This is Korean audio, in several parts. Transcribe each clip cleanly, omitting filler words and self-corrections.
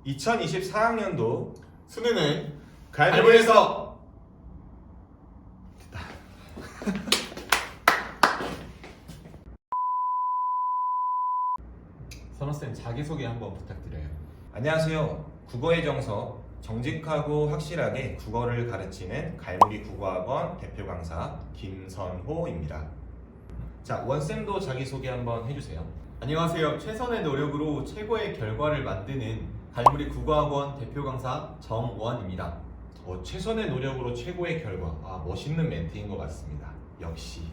2024학년도 수능은 갈무리에서 선호쌤 자기소개 한번 부탁드려요. 안녕하세요. 국어의 정석, 정직하고 확실하게 국어를 가르치는 갈무리 국어학원 대표 강사 김선호입니다. 자, 원쌤도 자기소개 한번 해주세요. 안녕하세요. 최선의 노력으로 최고의 결과를 만드는 갈무리 국어학원 대표 강사 정원입니다. 최선의 노력으로 최고의 결과. 멋있는 멘트인 것 같습니다. 역시.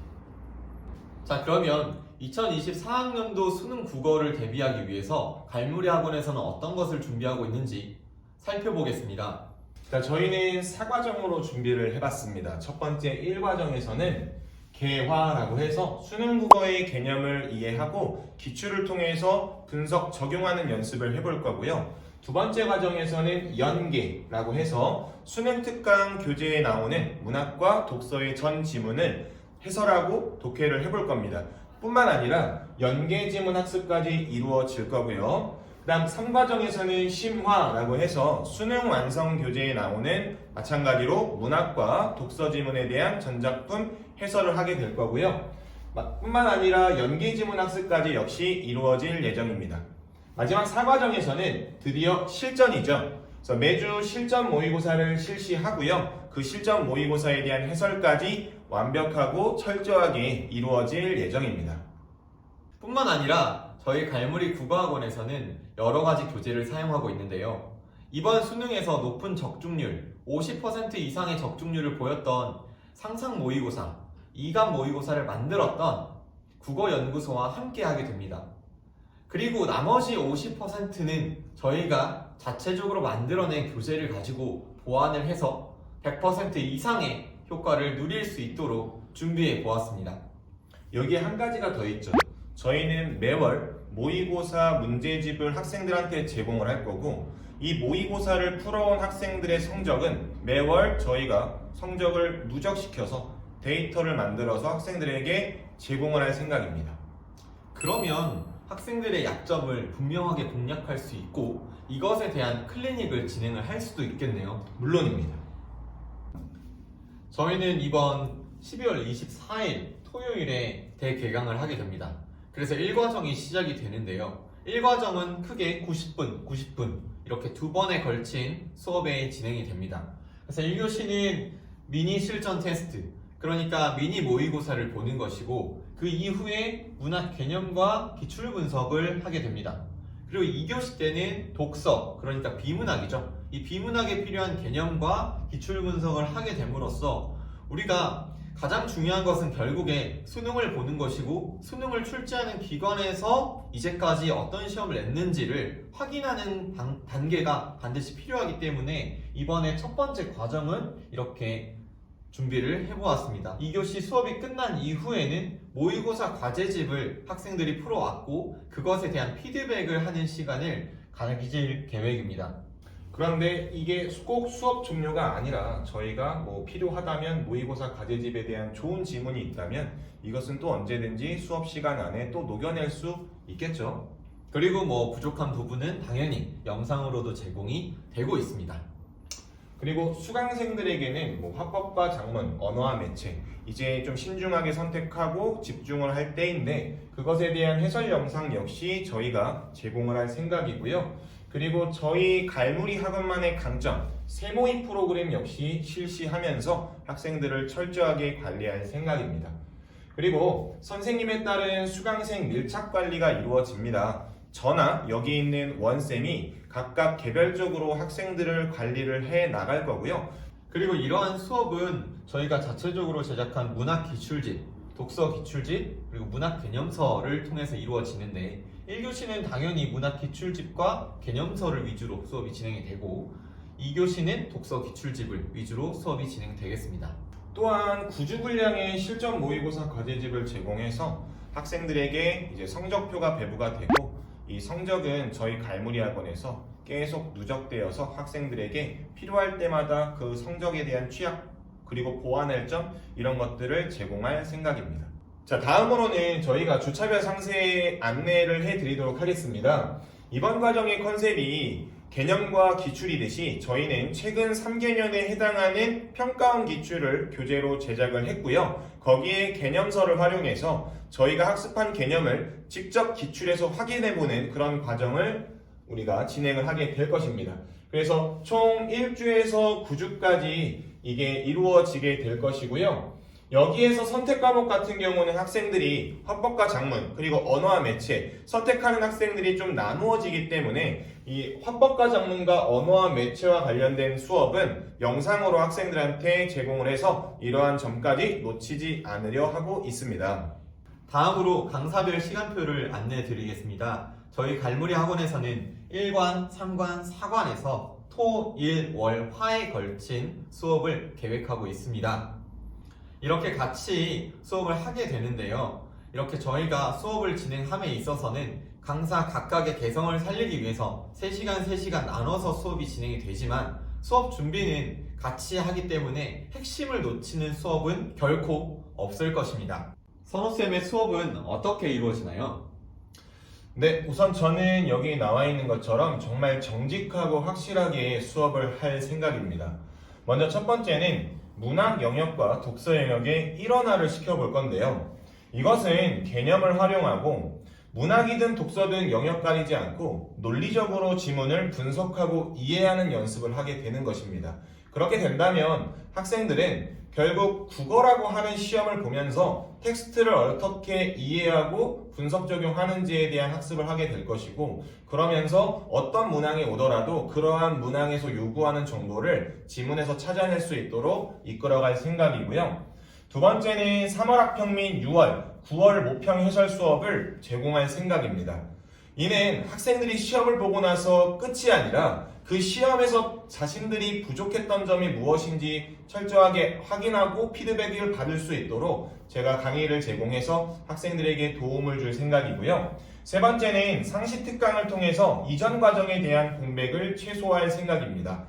자, 그러면 2024학년도 수능 국어를 대비하기 위해서 갈무리 학원에서는 어떤 것을 준비하고 있는지 살펴보겠습니다. 자, 저희는 4과정으로 준비를 해봤습니다. 첫 번째 1과정에서는 개화라고 해서 수능 국어의 개념을 이해하고 기출을 통해서 분석, 적용하는 연습을 해볼 거고요. 두 번째 과정에서는 연계라고 해서 수능 특강 교재에 나오는 문학과 독서의 전 지문을 해설하고 독해를 해볼 겁니다. 뿐만 아니라 연계 지문 학습까지 이루어질 거고요. 그 다음 3과정에서는 심화라고 해서 수능 완성 교재에 나오는 마찬가지로 문학과 독서 지문에 대한 전작품 해설을 하게 될 거고요. 뿐만 아니라 연계 지문 학습까지 역시 이루어질 예정입니다. 마지막 4과정에서는 드디어 실전이죠. 그래서 매주 실전 모의고사를 실시하고요. 그 실전 모의고사에 대한 해설까지 완벽하고 철저하게 이루어질 예정입니다. 뿐만 아니라 저희 갈무리 국어학원에서는 여러 가지 교재를 사용하고 있는데요. 이번 수능에서 높은 적중률, 50% 이상의 적중률을 보였던 상상 모의고사, 이감 모의고사를 만들었던 국어연구소와 함께 하게 됩니다. 그리고 나머지 50%는 저희가 자체적으로 만들어낸 교재를 가지고 보완을 해서 100% 이상의 효과를 누릴 수 있도록 준비해 보았습니다. 여기에 한 가지가 더 있죠. 저희는 매월 모의고사 문제집을 학생들한테 제공을 할 거고, 이 모의고사를 풀어온 학생들의 성적은 매월 저희가 성적을 누적시켜서 데이터를 만들어서 학생들에게 제공을 할 생각입니다. 그러면 학생들의 약점을 분명하게 공략할 수 있고 이것에 대한 클리닉을 진행을 할 수도 있겠네요. 물론입니다. 저희는 이번 12월 24일 토요일에 대개강을 하게 됩니다. 그래서 1과정이 시작이 되는데요. 1과정은 크게 90분 이렇게 두 번에 걸친 수업에 진행이 됩니다. 그래서 1교시는 미니 실전 테스트, 그러니까 미니 모의고사를 보는 것이고 그 이후에 문학 개념과 기출 분석을 하게 됩니다. 그리고 2교시 때는 독서, 그러니까 비문학이죠. 이 비문학에 필요한 개념과 기출 분석을 하게 됨으로써 우리가 가장 중요한 것은 결국에 수능을 보는 것이고 수능을 출제하는 기관에서 이제까지 어떤 시험을 냈는지를 확인하는 단계가 반드시 필요하기 때문에 이번에 첫 번째 과정은 이렇게 준비를 해보았습니다. 2교시 수업이 끝난 이후에는 모의고사 과제집을 학생들이 풀어왔고 그것에 대한 피드백을 하는 시간을 가질 계획입니다. 그런데 이게 꼭 수업 종료가 아니라 저희가 필요하다면 모의고사 과제집에 대한 좋은 지문이 있다면 이것은 또 언제든지 수업 시간 안에 또 녹여낼 수 있겠죠. 그리고 부족한 부분은 당연히 영상으로도 제공이 되고 있습니다. 그리고 수강생들에게는 화법과 작문, 언어와 매체 이제 좀 신중하게 선택하고 집중을 할 때인데 그것에 대한 해설 영상 역시 저희가 제공을 할 생각이고요. 그리고 저희 갈무리 학원만의 강점, 세모의 프로그램 역시 실시하면서 학생들을 철저하게 관리할 생각입니다. 그리고 선생님에 따른 수강생 밀착 관리가 이루어집니다. 저나 여기 있는 원쌤이 각각 개별적으로 학생들을 관리를 해 나갈 거고요. 그리고 이러한 수업은 저희가 자체적으로 제작한 문학 기출집, 독서 기출집, 그리고 문학 개념서를 통해서 이루어지는데 1교시는 당연히 문학 기출집과 개념서를 위주로 수업이 진행이 되고 2교시는 독서 기출집을 위주로 수업이 진행되겠습니다. 또한 9주 분량의 실전 모의고사 과제집을 제공해서 학생들에게 이제 성적표가 배부가 되고 이 성적은 저희 갈무리 학원에서 계속 누적되어서 학생들에게 필요할 때마다 그 성적에 대한 취약 그리고 보완할 점 이런 것들을 제공할 생각입니다. 자, 다음으로는 저희가 주차별 상세 안내를 해드리도록 하겠습니다. 이번 과정의 컨셉이 개념과 기출이듯이 저희는 최근 3개년에 해당하는 평가원 기출을 교재로 제작을 했고요. 거기에 개념서를 활용해서 저희가 학습한 개념을 직접 기출해서 확인해보는 그런 과정을 우리가 진행을 하게 될 것입니다. 그래서 총 1주에서 9주까지 이게 이루어지게 될 것이고요. 여기에서 선택 과목 같은 경우는 학생들이 화법과 작문 그리고 언어와 매체 선택하는 학생들이 좀 나누어지기 때문에 이 화법과 작문과 언어와 매체와 관련된 수업은 영상으로 학생들한테 제공을 해서 이러한 점까지 놓치지 않으려 하고 있습니다. 다음으로 강사별 시간표를 안내해 드리겠습니다. 저희 갈무리 학원에서는 1관, 3관, 4관에서 토, 일, 월, 화에 걸친 수업을 계획하고 있습니다. 이렇게 같이 수업을 하게 되는데요. 이렇게 저희가 수업을 진행함에 있어서는 강사 각각의 개성을 살리기 위해서 3시간, 3시간 나눠서 수업이 진행이 되지만 수업 준비는 같이 하기 때문에 핵심을 놓치는 수업은 결코 없을 것입니다. 선호쌤의 수업은 어떻게 이루어지나요? 네, 우선 저는 여기 나와 있는 것처럼 정말 정직하고 확실하게 수업을 할 생각입니다. 먼저 첫 번째는 문학 영역과 독서 영역의 일원화를 시켜볼 건데요. 이것은 개념을 활용하고 문학이든 독서든 영역 가리지 않고 논리적으로 지문을 분석하고 이해하는 연습을 하게 되는 것입니다. 그렇게 된다면 학생들은 결국 국어라고 하는 시험을 보면서 텍스트를 어떻게 이해하고 분석 적용하는지에 대한 학습을 하게 될 것이고 그러면서 어떤 문항이 오더라도 그러한 문항에서 요구하는 정보를 지문에서 찾아낼 수 있도록 이끌어갈 생각이고요. 두 번째는 3월 학평 및 6월, 9월 모평 해설 수업을 제공할 생각입니다. 이는 학생들이 시험을 보고 나서 끝이 아니라 그 시험에서 자신들이 부족했던 점이 무엇인지 철저하게 확인하고 피드백을 받을 수 있도록 제가 강의를 제공해서 학생들에게 도움을 줄 생각이고요. 세 번째는 상시 특강을 통해서 이전 과정에 대한 공백을 최소화할 생각입니다.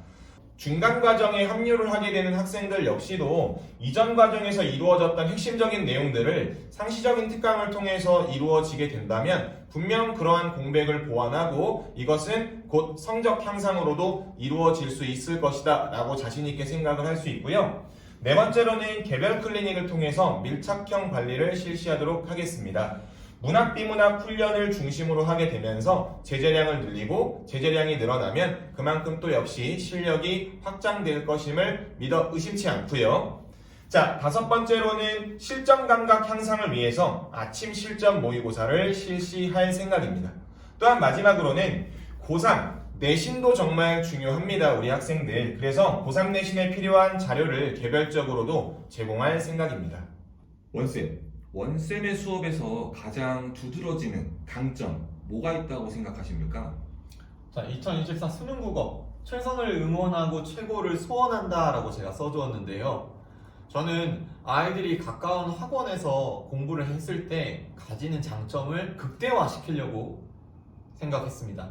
중간 과정에 합류를 하게 되는 학생들 역시도 이전 과정에서 이루어졌던 핵심적인 내용들을 상시적인 특강을 통해서 이루어지게 된다면 분명 그러한 공백을 보완하고 이것은 곧 성적 향상으로도 이루어질 수 있을 것이다 라고 자신있게 생각을 할 수 있고요. 네 번째로는 개별 클리닉을 통해서 밀착형 관리를 실시하도록 하겠습니다. 문학, 비문학 훈련을 중심으로 하게 되면서 제재량을 늘리고 제재량이 늘어나면 그만큼 또 역시 실력이 확장될 것임을 믿어 의심치 않고요. 자, 다섯 번째로는 실전 감각 향상을 위해서 아침 실전 모의고사를 실시할 생각입니다. 또한 마지막으로는 고3, 내신도 정말 중요합니다. 우리 학생들. 그래서 고3 내신에 필요한 자료를 개별적으로도 제공할 생각입니다. 원쌤의 수업에서 가장 두드러지는 강점 뭐가 있다고 생각하십니까? 자, 2024 수능국어 최선을 응원하고 최고를 소원한다 라고 제가 써주었는데요. 저는 아이들이 가까운 학원에서 공부를 했을 때 가지는 장점을 극대화시키려고 생각했습니다.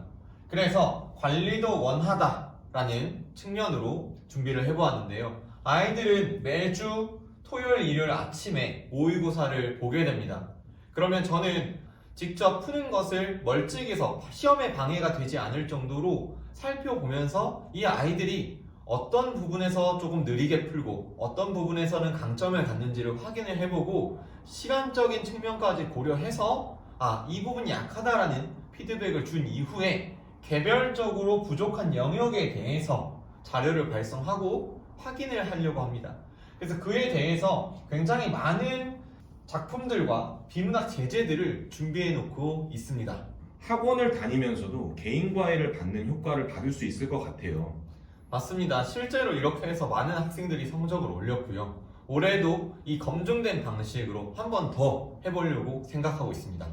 그래서 관리도 원하다라는 측면으로 준비를 해보았는데요. 아이들은 매주 토요일, 일요일 아침에 모의고사를 보게 됩니다. 그러면 저는 직접 푸는 것을 멀찍이서 시험에 방해가 되지 않을 정도로 살펴보면서 이 아이들이 어떤 부분에서 조금 느리게 풀고 어떤 부분에서는 강점을 갖는지를 확인을 해보고 시간적인 측면까지 고려해서 이 부분이 약하다라는 피드백을 준 이후에 개별적으로 부족한 영역에 대해서 자료를 발송하고 확인을 하려고 합니다. 그래서 그에 대해서 굉장히 많은 작품들과 비문학 제재들을 준비해 놓고 있습니다. 학원을 다니면서도 개인 과외를 받는 효과를 받을 수 있을 것 같아요. 맞습니다. 실제로 이렇게 해서 많은 학생들이 성적을 올렸고요. 올해도 이 검증된 방식으로 한 번 더 해보려고 생각하고 있습니다.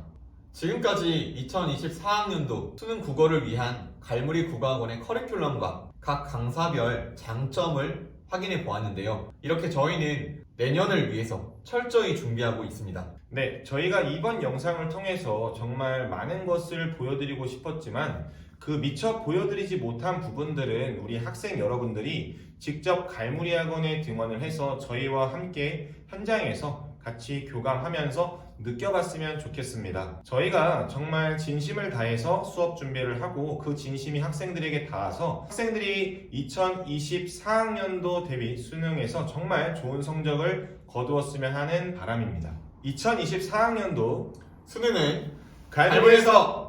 지금까지 2024학년도 수능 국어를 위한 갈무리 국어학원의 커리큘럼과 각 강사별 장점을 확인해 보았는데요. 이렇게 저희는 내년을 위해서 철저히 준비하고 있습니다. 네, 저희가 이번 영상을 통해서 정말 많은 것을 보여드리고 싶었지만 그 미처 보여드리지 못한 부분들은 우리 학생 여러분들이 직접 갈무리 학원에 등원을 해서 저희와 함께 현장에서 같이 교감하면서 느껴봤으면 좋겠습니다. 저희가 정말 진심을 다해서 수업 준비를 하고 그 진심이 학생들에게 닿아서 학생들이 2024학년도 대비 수능에서 정말 좋은 성적을 거두었으면 하는 바람입니다. 2024학년도 수능은 갈보에서